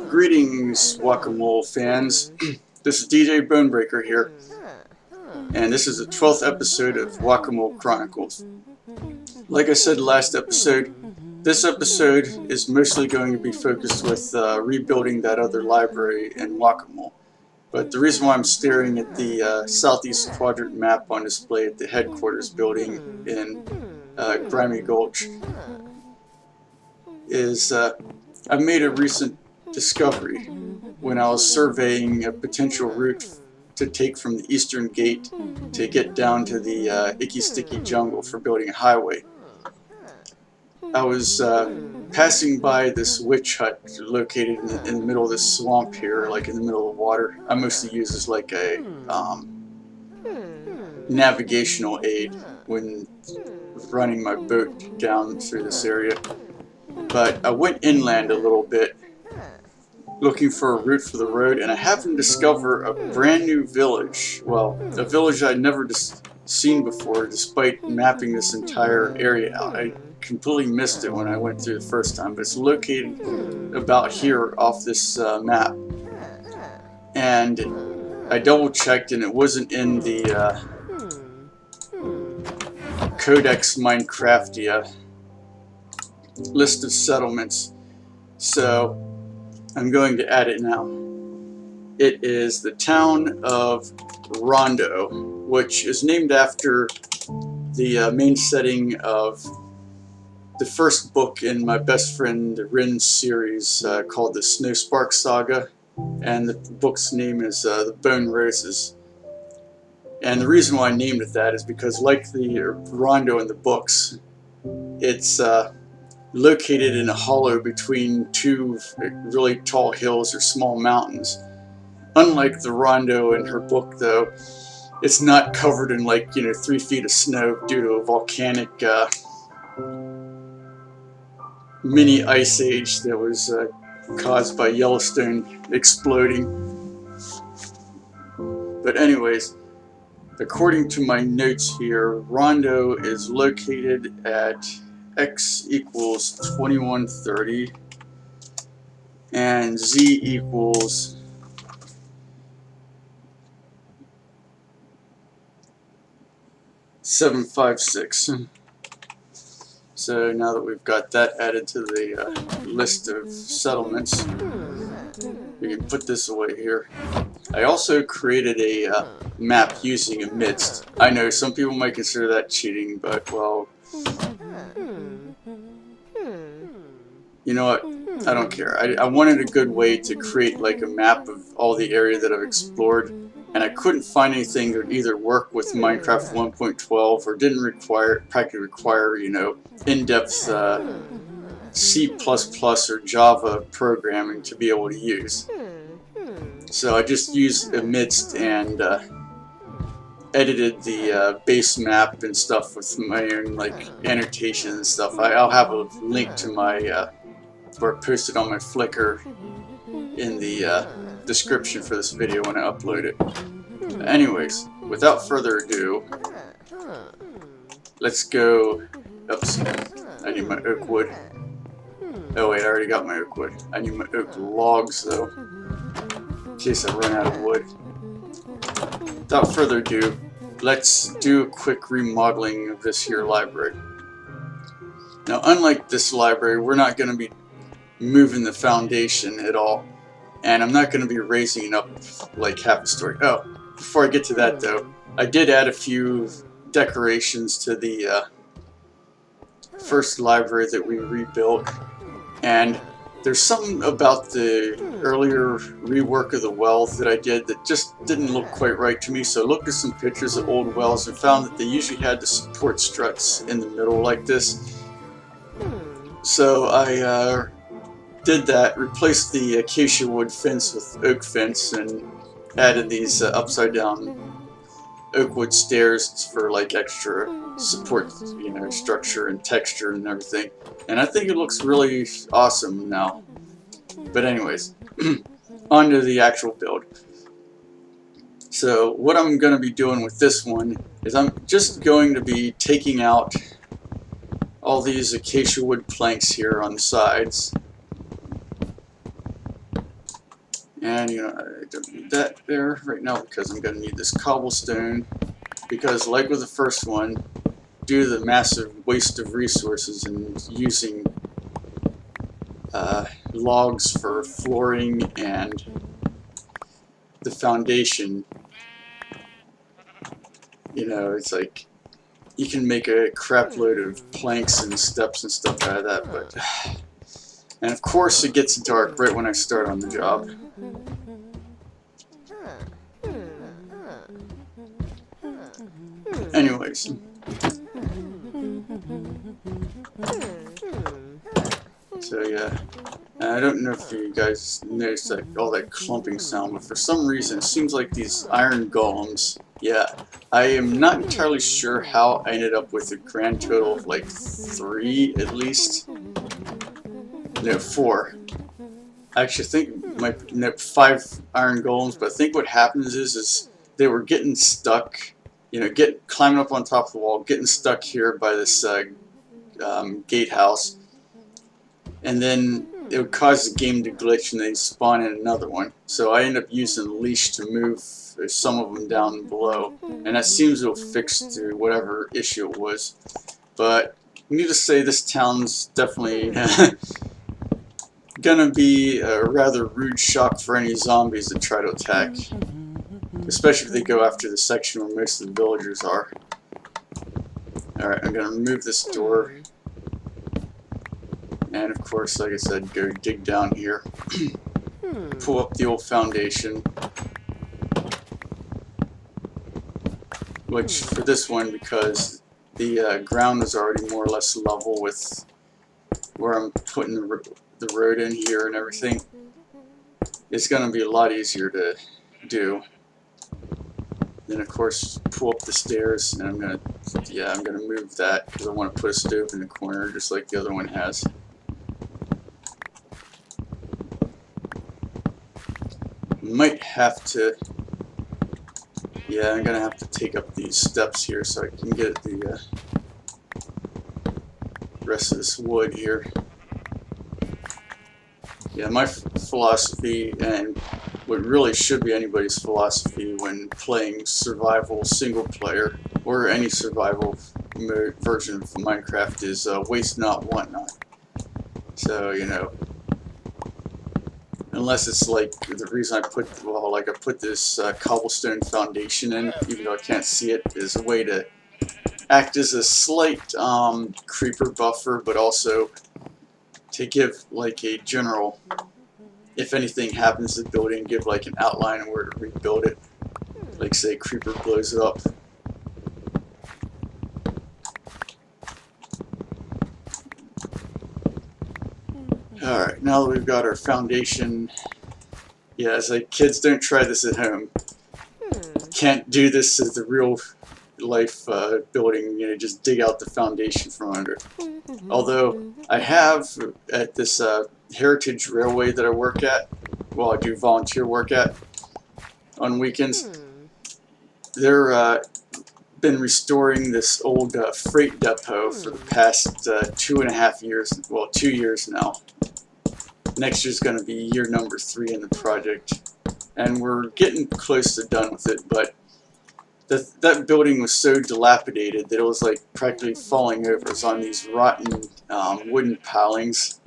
Greetings, Guacamole fans. This is DJ Bonebreaker here, and this is the 12th episode of Guacamole Chronicles. Like I said last episode, this episode is mostly going to be focused with rebuilding that other library in Guacamole. But the reason why I'm staring at the southeast quadrant map on display at the headquarters building in Grimy Gulch is I made a recent discovery when I was surveying a potential route to take from the eastern gate to get down to the icky sticky jungle for building a highway. I was passing by this witch hut located in the middle of this swamp here, like in the middle of water. I mostly use as like a navigational aid when running my boat down through this area. But I went inland a little bit looking for a route for the road, and I happened to discover a brand new village. Well, a village I'd never seen before despite mapping this entire area out. I completely missed it when I went through the first time, but it's located about here off this map. And I double checked and it wasn't in the Codex Minecraftia list of settlements, so I'm going to add it now. It is the town of Rondo, which is named after the main setting of the first book in my best friend Rin's series called the Snowspark Saga, and the book's name is The Bone Roses. And the reason why I named it that is because, like the Rondo in the books, it's located in a hollow between two really tall hills or small mountains. Unlike the Rondo in her book, though, it's not covered in 3 feet of snow due to a volcanic mini ice age that was caused by Yellowstone exploding. But anyways, according to my notes here, Rondo is located at X equals 2130 and Z equals 756. So now that we've got that added to the list of settlements, we can put this away here. I also created a map using Amidst. I know some people might consider that cheating, but well, you know what? I don't care. I wanted a good way to create like a map of all the area that I've explored, and I couldn't find anything that would either work with Minecraft 1.12 or didn't practically require, in-depth C++ or Java programming to be able to use. So I just used Amidst and edited the base map and stuff with my own annotations and stuff. I'll have a link to my or posted on my Flickr in the description for this video when I upload it. Anyways, without further ado, let's go upstairs. I need my oak wood. Oh wait, I already got my oak wood. I need my oak logs though, in case I run out of wood. Without further ado, let's do a quick remodeling of this here library. Now, unlike this library, we're not going to be moving the foundation at all, and I'm not going to be raising it up like half a story. Oh, before I get to that though, I did add a few decorations to the first library that we rebuilt, and there's something about the earlier rework of the wells that I did that just didn't look quite right to me. So I looked at some pictures of old wells and found that they usually had the support struts in the middle like this. So I did that, replaced the acacia wood fence with oak fence, and added these upside down oak wood stairs for extra support, structure and texture and everything. And I think it looks really awesome now. But anyways, on to the actual build. So what I'm going to be doing with this one is I'm just going to be taking out all these acacia wood planks here on the sides And you know, I don't need that there right now because I'm going to need this cobblestone, because like with the first one, due to the massive waste of resources and using logs for flooring and the foundation, you know, it's like you can make a crap load of planks and steps and stuff out of that, but and of course it gets dark right when I start on the job. Anyways, so yeah, and I don't know if you guys noticed that all that clumping sound, but for some reason it seems like these iron golems, yeah, I am not entirely sure how I ended up with a grand total of like 3 at least. No, 4. I actually think my 5 iron golems, but I think what happens is they were getting stuck, you know, climbing up on top of the wall, getting stuck here by this gatehouse, and then it would cause the game to glitch and they'd spawn in another one. So I end up using a leash to move some of them down below, and that seems to have fixed whatever issue it was. But needless to say, this town's definitely gonna be a rather rude shock for any zombies that try to attack, especially if they go after the section where most of the villagers are. Alright, I'm gonna remove this door, and of course, like I said, go dig down here, pull up the old foundation, which for this one, because the ground is already more or less level with where I'm putting the road in here and everything, it's going to be a lot easier to do. Then of course pull up the stairs, and I'm going to move that because I want to put a stove in the corner just like the other one has. Might have to, yeah, I'm going to have to take up these steps here so I can get the rest of this wood here. Yeah, my philosophy, and what really should be anybody's philosophy when playing survival single player or any survival version of Minecraft, is waste not, want not. So, you know, unless it's like the reason I put, well, like I put this cobblestone foundation in, even though I can't see it, is a way to act as a slight creeper buffer, but also to give like a general, if anything happens to the building, give like an outline of where to rebuild it. Like say creeper blows it up. Alright, now that we've got our foundation, yeah, it's like, kids, don't try this at home. Can't do this as the real life building, you know, just dig out the foundation from under. Although I have at this heritage railway that I work at, well, I do volunteer work at on weekends, they're been restoring this old freight depot for the past 2.5 years, well, 2 years now. Next year's going to be year number 3 in the project, and we're getting close to done with it, but that building was so dilapidated that it was like practically falling over. It was on these rotten wooden pilings,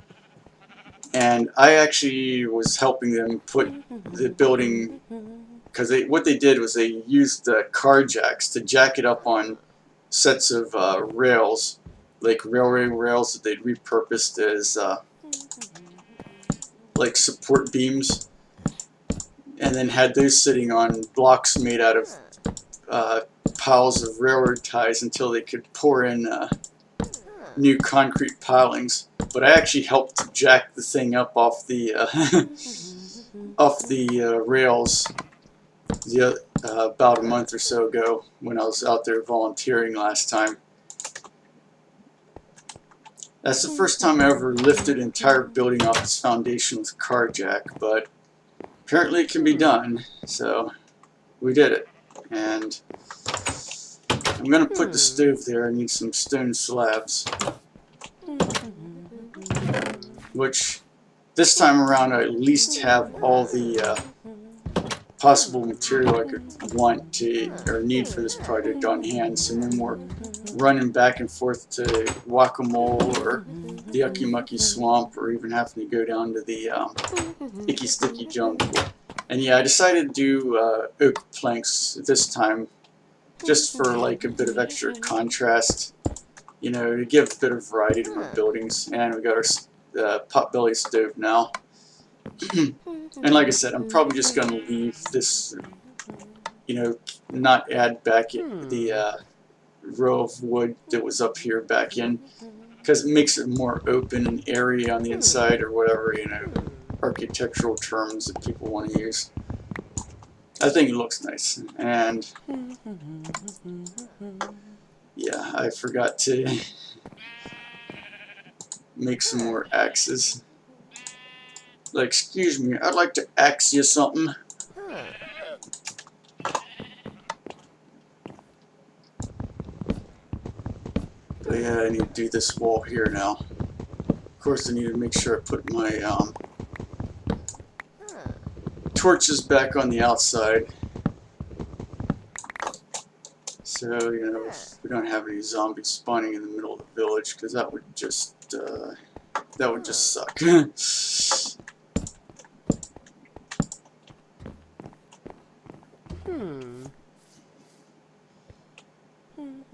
and I actually was helping them put the building, because what they did was they used car jacks to jack it up on sets of rails, like railway rails that they'd repurposed as like support beams, and then had those sitting on blocks made out of piles of railroad ties until they could pour in new concrete pilings. But I actually helped to jack the thing up off the rails about a month or so ago when I was out there volunteering last time. That's the first time I ever lifted an entire building off its foundation with a car jack, but apparently it can be done, so we did it. And I'm going to put the stove there. I need some stone slabs, which this time around I at least have all the possible material I could want to or need for this project on hand, so no more running back and forth to Whack-A-Mole or the Ucky Mucky Swamp, or even having to go down to the Icky Sticky Jungle. And yeah, I decided to do oak planks this time, just for like a bit of extra contrast, you know, to give a bit of variety to my buildings. And we got our potbelly stove now. And like I said, I'm probably just going to leave this, you know, not add back the row of wood that was up here back in, because it makes it more open and airy on the inside, or whatever, you know, architectural terms that people want to use. I think it looks nice. And yeah, I forgot to make some more axes. Like, excuse me, I'd like to axe you something. But yeah, I need to do this wall here now. Of course, I need to make sure I put my torches back on the outside. So, you know, we don't have any zombies spawning in the middle of the village, because that would just suck.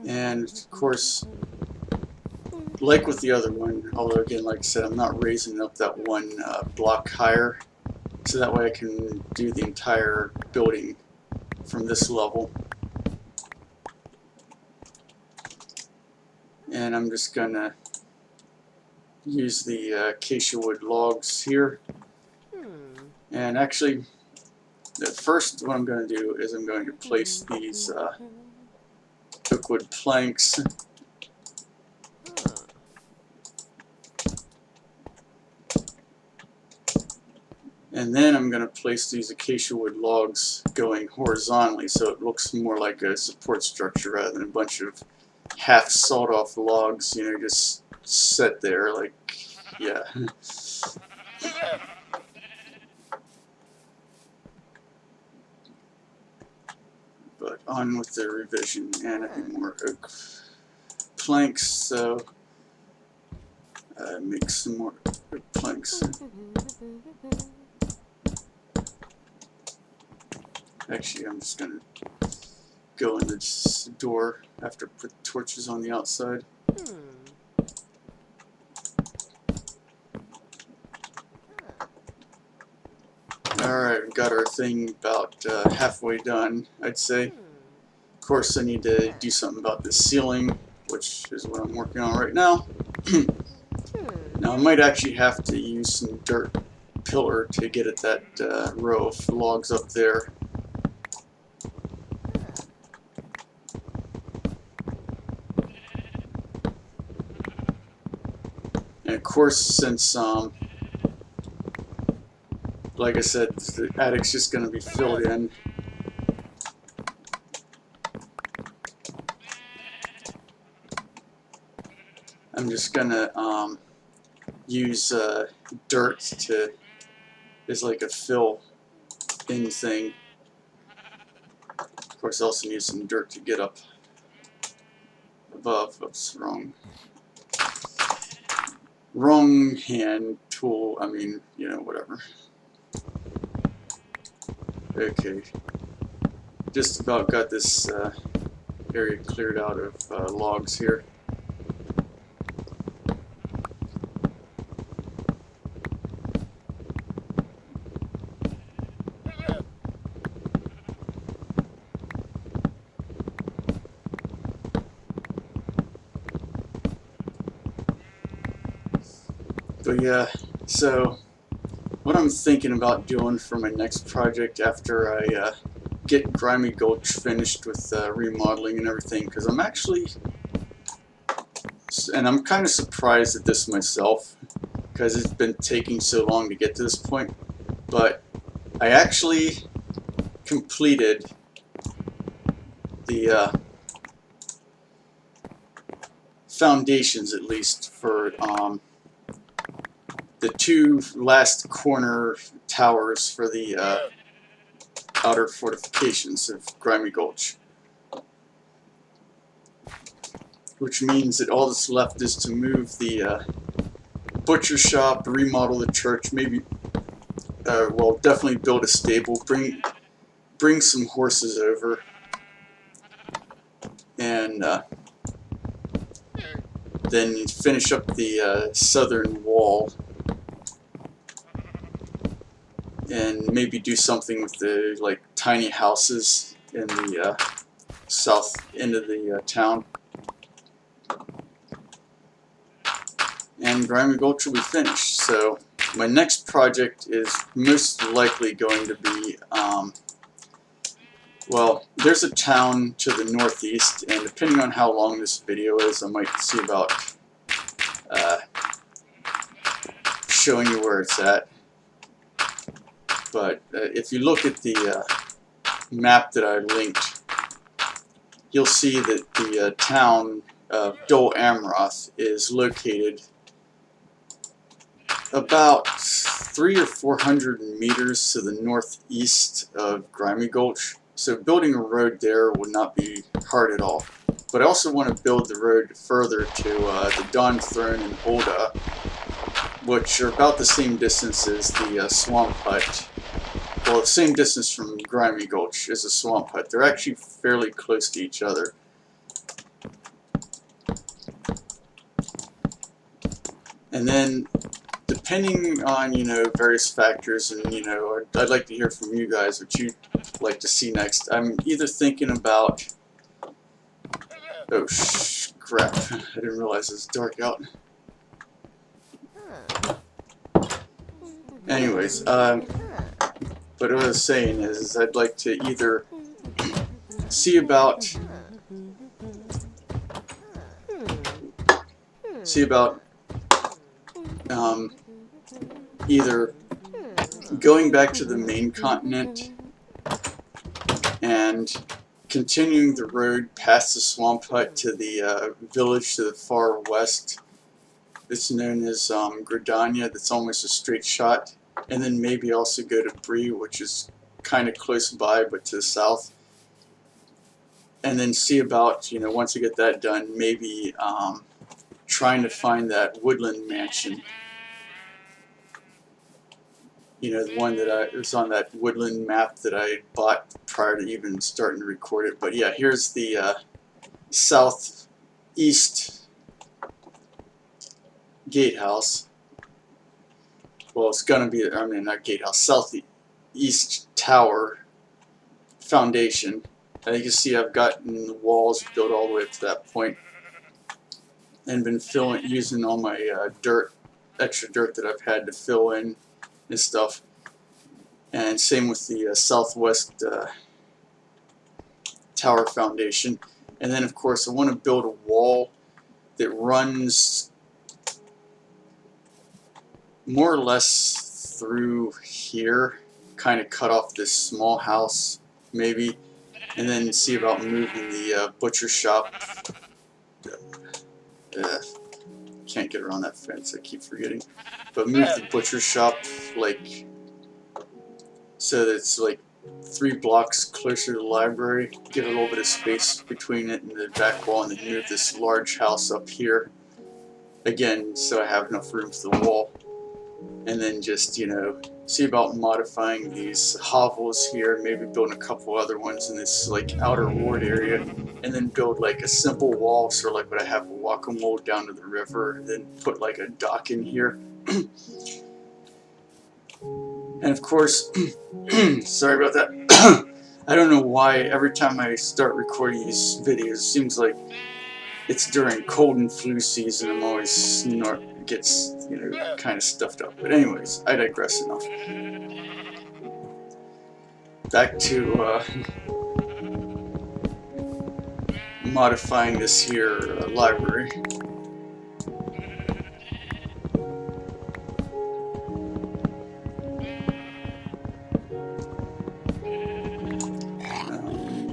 And of course, like with the other one, although again, like I said, I'm not raising up that one block higher, so that way I can do the entire building from this level. And I'm just gonna use the acacia wood logs here. And actually, the first what I'm going to do is I'm going to place these oak wood planks and then I'm going to place these acacia wood logs going horizontally, so it looks more like a support structure rather than a bunch of half sawed off logs, you know, just set there, like, yeah. But on with the revision, and I need more oak planks, so make some more oak planks. Actually, I'm just going to go in this door after I put torches on the outside. Alright, we've got our thing about halfway done, I'd say. Of course, I need to do something about this ceiling, which is what I'm working on right now. Now, I might actually have to use some dirt pillar to get at that row of logs up there. And of course, since like I said, the attic's just going to be filled in. I'm just going to use dirt as like a fill in thing. Of course, I also need some dirt to get up above. Oops, wrong hand tool. I mean, you know, whatever. Okay, just about got this area cleared out of logs here. But yeah, so what I'm thinking about doing for my next project after I get Grimy Gulch finished with remodeling and everything, because I'm actually, and I'm kind of surprised at this myself, because it's been taking so long to get to this point, but I actually completed the foundations, at least, for the two last corner towers for the outer fortifications of Grimy Gulch. Which means that all that's left is to move the butcher shop, remodel the church, maybe, well, definitely build a stable, bring some horses over, and then finish up the southern wall, and maybe do something with the like tiny houses in the south end of the town. And Grimy Gulch will be finished. So my next project is most likely going to be, well, there's a town to the northeast, and depending on how long this video is, I might see about showing you where it's at. But if you look at the map that I linked, you'll see that the town of Dol Amroth is located about 300 or 400 meters to the northeast of Grimy Gulch. So building a road there would not be hard at all. But I also want to build the road further to the Dawn Throne and Oda, which are about the same distance as the Swamp Hut. Well, the same distance from Grimy Gulch as the Swamp Hut. They're actually fairly close to each other. And then, depending on, you know, various factors, and, you know, I'd like to hear from you guys what you'd like to see next. I'm either thinking about... Oh, crap. I didn't realize it was dark out. Anyways, but what I was saying is I'd like to either see about either going back to the main continent and continuing the road past the Swamp Hut to the village to the far west. It's known as Gridania, that's almost a straight shot. And then maybe also go to Bree, which is kind of close by but to the south. And then see about, you know, once I get that done, maybe trying to find that woodland mansion. You know, the one that it was on that woodland map that I bought prior to even starting to record it. But yeah, here's the southeast gatehouse. Well, it's gonna be, I mean, not gatehouse, southeast tower foundation. As you can see, I've gotten the walls built all the way up to that point, and been using all my extra dirt that I've had to fill in and stuff. And same with the southwest tower foundation. And then, of course, I want to build a wall that runs more or less through here, kind of cut off this small house maybe, and then see about moving the butcher shop. Can't get around that fence, I keep forgetting. But move the butcher shop like so that it's like 3 blocks closer to the library, give it a little bit of space between it and the back wall, and then move this large house up here again so I have enough room for the wall. And then just, you know, see about modifying these hovels here, maybe building a couple other ones in this like outer ward area, and then build like a simple wall, sort of like what I have a walk-a-mole down to the river, and then put like a dock in here. And of course, sorry about that. I don't know why every time I start recording these videos, it seems like it's during cold and flu season. I'm always gets, you know, kind of stuffed up. But anyways, I digress enough. Back to modifying this here library.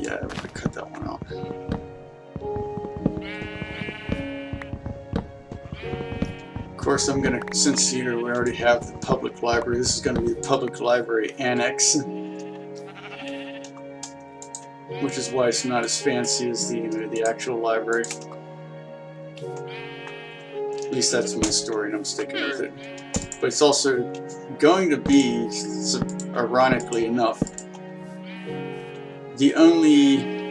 Yeah, I'm gonna cut that one out. Of course, I'm gonna, since here we already have the public library, this is gonna be the public library annex. which is why it's not as fancy as the the actual library. At least that's my story, and I'm sticking with it. But it's also going to be, ironically enough, the only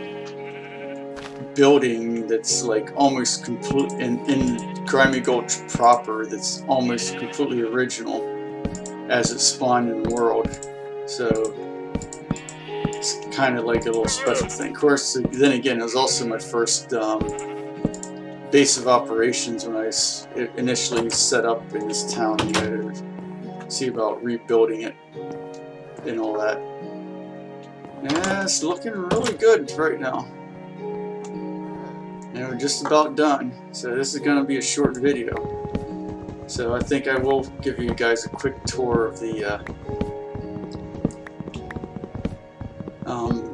building that's like almost complete in Grimy Gulch proper that's almost completely original as it spawned in the world. So it's kind of like a little special thing. Of course, then again, it was also my first base of operations when I initially set up in this town, you know, to see about rebuilding it and all that. Yeah, it's looking really good right now. And we're just about done, so this is going to be a short video. So I think I will give you guys a quick tour of the,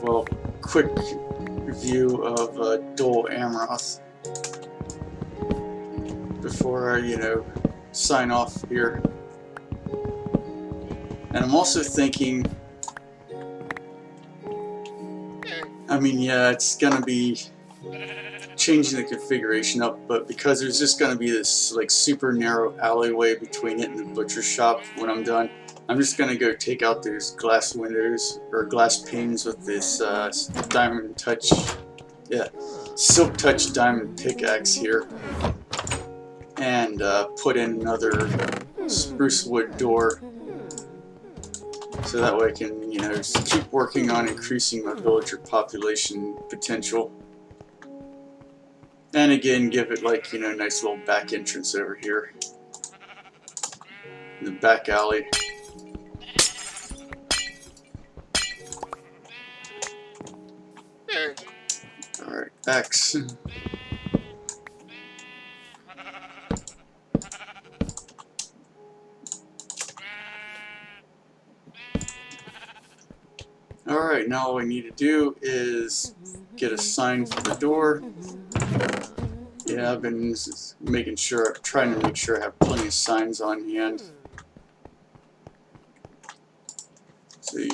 well, quick view of Dol Amroth before I, you know, sign off here. And I'm also thinking, I mean, yeah, it's going to be changing the configuration up, but because there's just going to be this like super narrow alleyway between it and the butcher shop when I'm done, I'm just going to go take out those glass windows or glass panes with this diamond touch, yeah, silk touch diamond pickaxe here, and put in another spruce wood door, so that way I can, you know, just keep working on increasing my villager population potential. And again, give it like, you know, nice little back entrance over here. The back alley. Alright, X. Alright, now all I need to do is get a sign for the door. Yeah, I've been making sure, trying to make sure I have plenty of signs on hand. Let's see,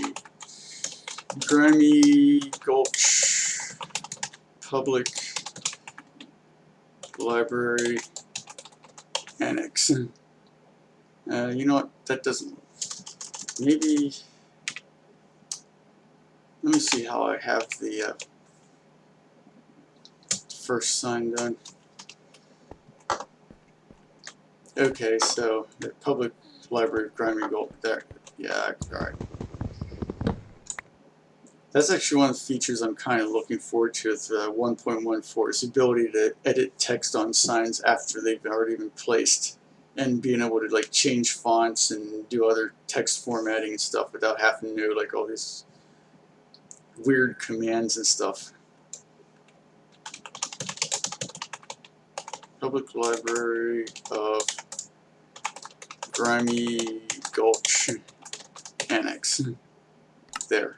Grimy Gulch Public Library Annex. You know what? That doesn't. Maybe. Let me see how I have the first sign done. Okay, so the Public Library of Grimy Gulch there. Yeah, alright. That's actually one of the features I'm kind of looking forward to with 1.14, is the ability to edit text on signs after they've already been placed, and being able to like change fonts and do other text formatting and stuff without having to know like all these weird commands and stuff. Public Library of Grimy Gulch Annex. There.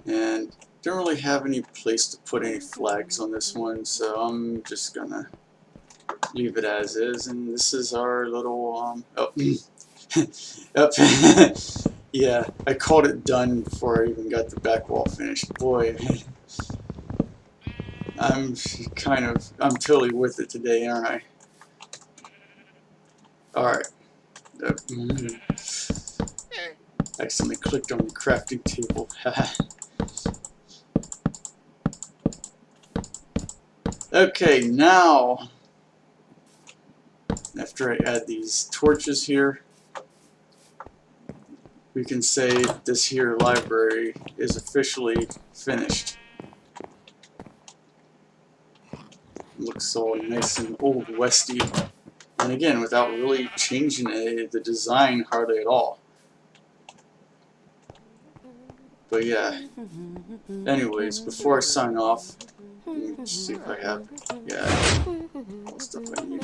And don't really have any place to put any flags on this one, so I'm just gonna leave it as is. And this is our little yeah, I called it done before I even got the back wall finished. Boy, I'm totally with it today, aren't I? Alright. Accidentally clicked on the crafting table. Okay, now, after I add these torches here, we can say this here library is officially finished. Looks all nice and old westy, and again without really changing the design hardly at all. But yeah, anyways, before I sign off, let me see if I have, yeah, all the stuff I need.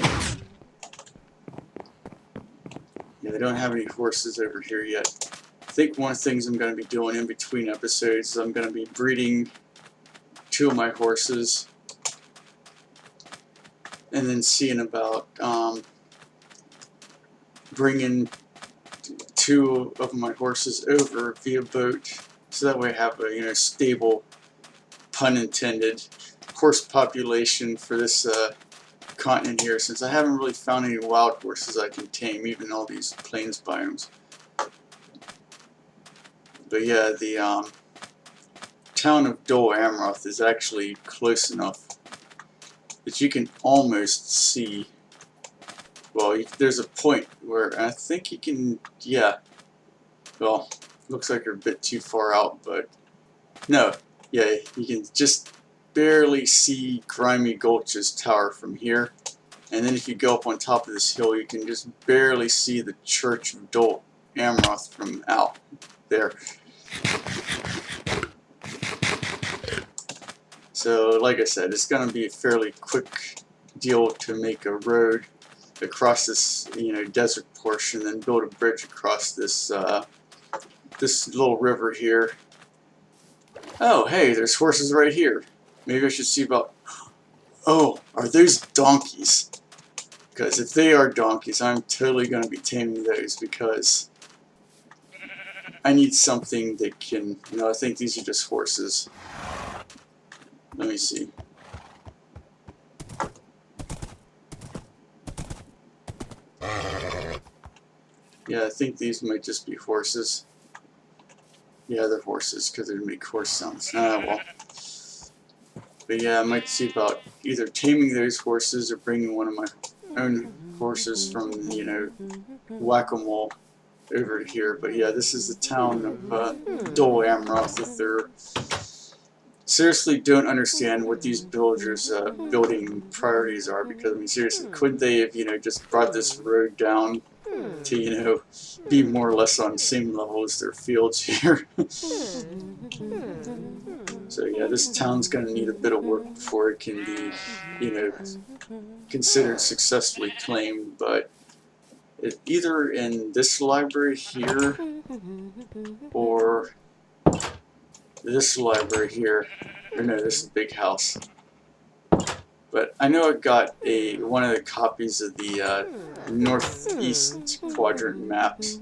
Yeah, I don't have any horses over here yet. I think one of the things I'm going to be doing in between episodes is I'm going to be breeding 2 of my horses, and then seeing about bringing 2 of my horses over via boat so that way I have a, you know, stable, pun intended, horse population for this continent here, since I haven't really found any wild horses I can tame, even all these plains biomes. But yeah, the town of Dol Amroth is actually close enough that you can almost see. Well, there's a point where I think you can, yeah. Well, looks like you're a bit too far out, but no, yeah, you can just barely see Grimy Gulch's tower from here. And then if you go up on top of this hill, you can just barely see the church of Dol Amroth from out there. So, like I said, it's going to be a fairly quick deal to make a road across this, you know, desert portion, then build a bridge across this this little river here. Oh, hey, there's horses right here. Maybe I should see about... Oh, are those donkeys? Because if they are donkeys, I'm totally going to be taming those, because I need something that can... No, I think these are just horses. Let me see. Yeah, I think these might just be horses. Yeah, they're horses, because they make horse sounds. Ah, well. But yeah, I might see about either taming those horses or bringing one of my own horses from, you know, Whack-A-Mole over here. But yeah, this is the town of Dol Amroth. If they're seriously don't understand what these villagers' building priorities are, because, I mean, seriously, could they have, you know, just brought this road down to, you know, be more or less on the same level as their fields here? So yeah, this town's going to need a bit of work before it can be, you know, considered successfully claimed, but either in this library here or this library here, or no, this is a big house. But I know I got one of the copies of the northeast quadrant maps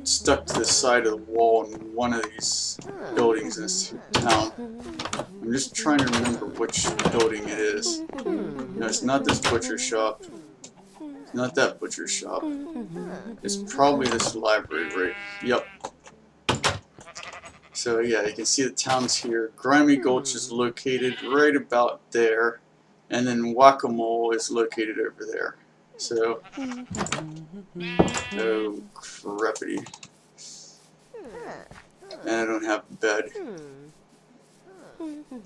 stuck to the side of the wall in one of these buildings in this town. I'm just trying to remember which building it is. No, it's not this butcher shop. It's not that butcher shop. It's probably this library, right? Yep. So yeah, you can see the towns here. Grimy Gulch is located right about there, and then Whack-A-Mole is located over there. So, oh crapity. And I don't have a bed.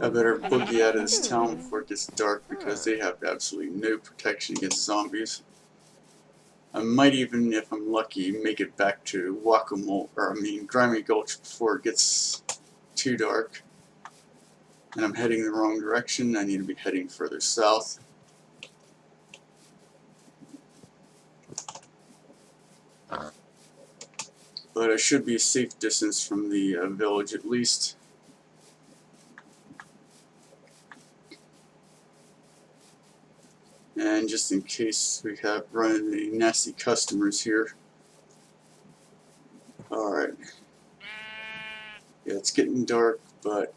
I better boogie out of this town before it gets dark, because they have absolutely no protection against zombies. I might even, if I'm lucky, make it back to Whack-A-Mole, or I mean Grimy Gulch, before it gets too dark. And I'm heading the wrong direction. I need to be heading further south. But I should be a safe distance from the village at least. And just in case we have run into any nasty customers here. Alright. Yeah, it's getting dark, but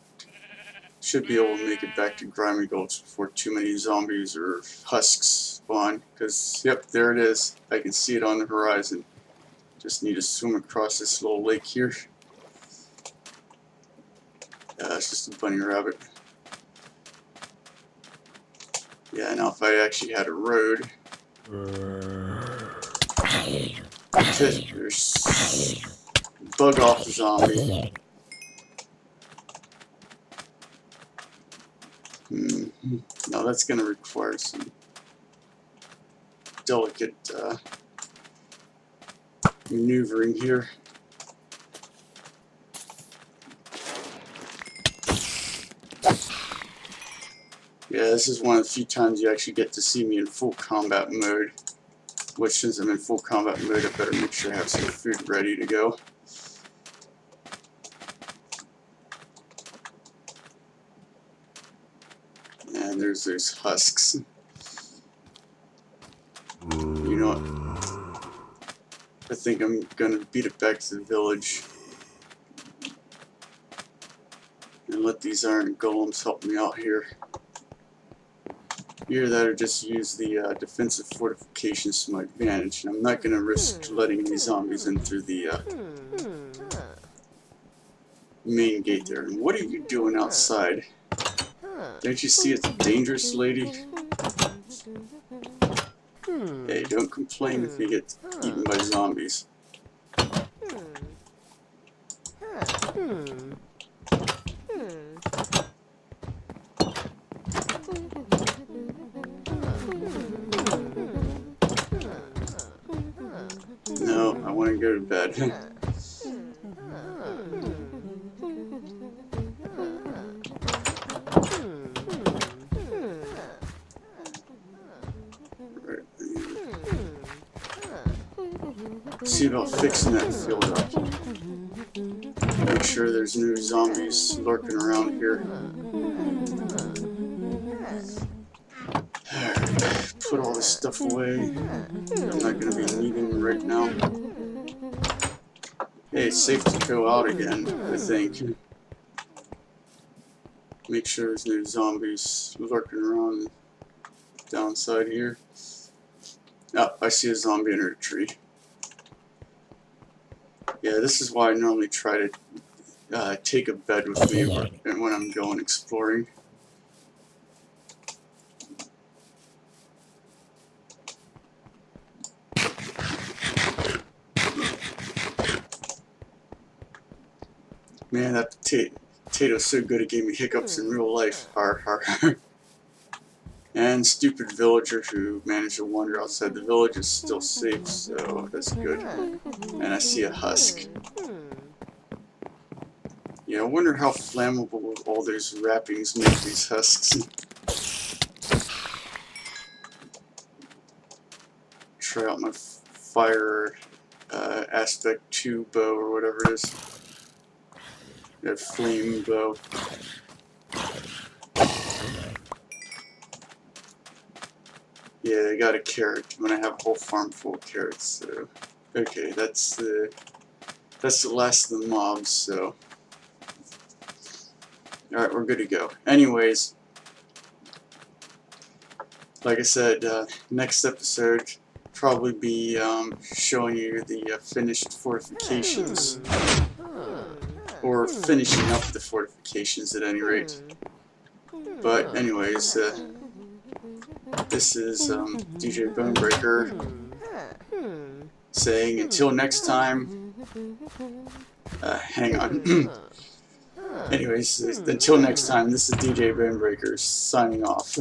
should be able to make it back to Grimy Gulch before too many zombies or husks spawn. Because, yep, there it is. I can see it on the horizon. Just need to swim across this little lake here. It's just a bunny rabbit. Yeah, now if I actually had a road. Bug off the zombie. Now that's going to require some delicate maneuvering here. Yeah, this is one of the few times you actually get to see me in full combat mode. Which, since I'm in full combat mode, I better make sure I have some food ready to go. And there's those husks. You know what? I think I'm gonna beat it back to the village and let these iron golems help me out here. Either that or just use the defensive fortifications to my advantage. And I'm not gonna risk letting any zombies in through the main gate there. And what are you doing outside? Don't you see it's dangerous, lady? Hey, don't complain if you get eaten by zombies. No, I want to go to bed. See about fixing that field up. Make sure there's no zombies lurking around here. Alright, put all this stuff away. I'm not going to be needing right now. Hey, it's safe to go out again, I think. Make sure there's no zombies lurking around downside here. Oh, I see a zombie under a tree. Yeah, this is why I normally try to take a bed with me when I'm going exploring. Man, that potato's so good it gave me hiccups in real life. Har har. And stupid villager who managed to wander outside the village is still safe, so that's good. And I see a husk. Yeah, I wonder how flammable all those wrappings make these husks. Try out my fire aspect 2 bow or whatever it is. That flame bow. Yeah, they got a carrot when I have a whole farm full of carrots. So, okay, that's the last of the mobs. So, all right, we're good to go. Anyways, like I said, next episode probably be showing you the finished fortifications, or finishing up the fortifications at any rate. But anyways. This is DJ Bonebreaker saying until next time. Hang on. Anyways, until next time, this is DJ Bonebreaker signing off.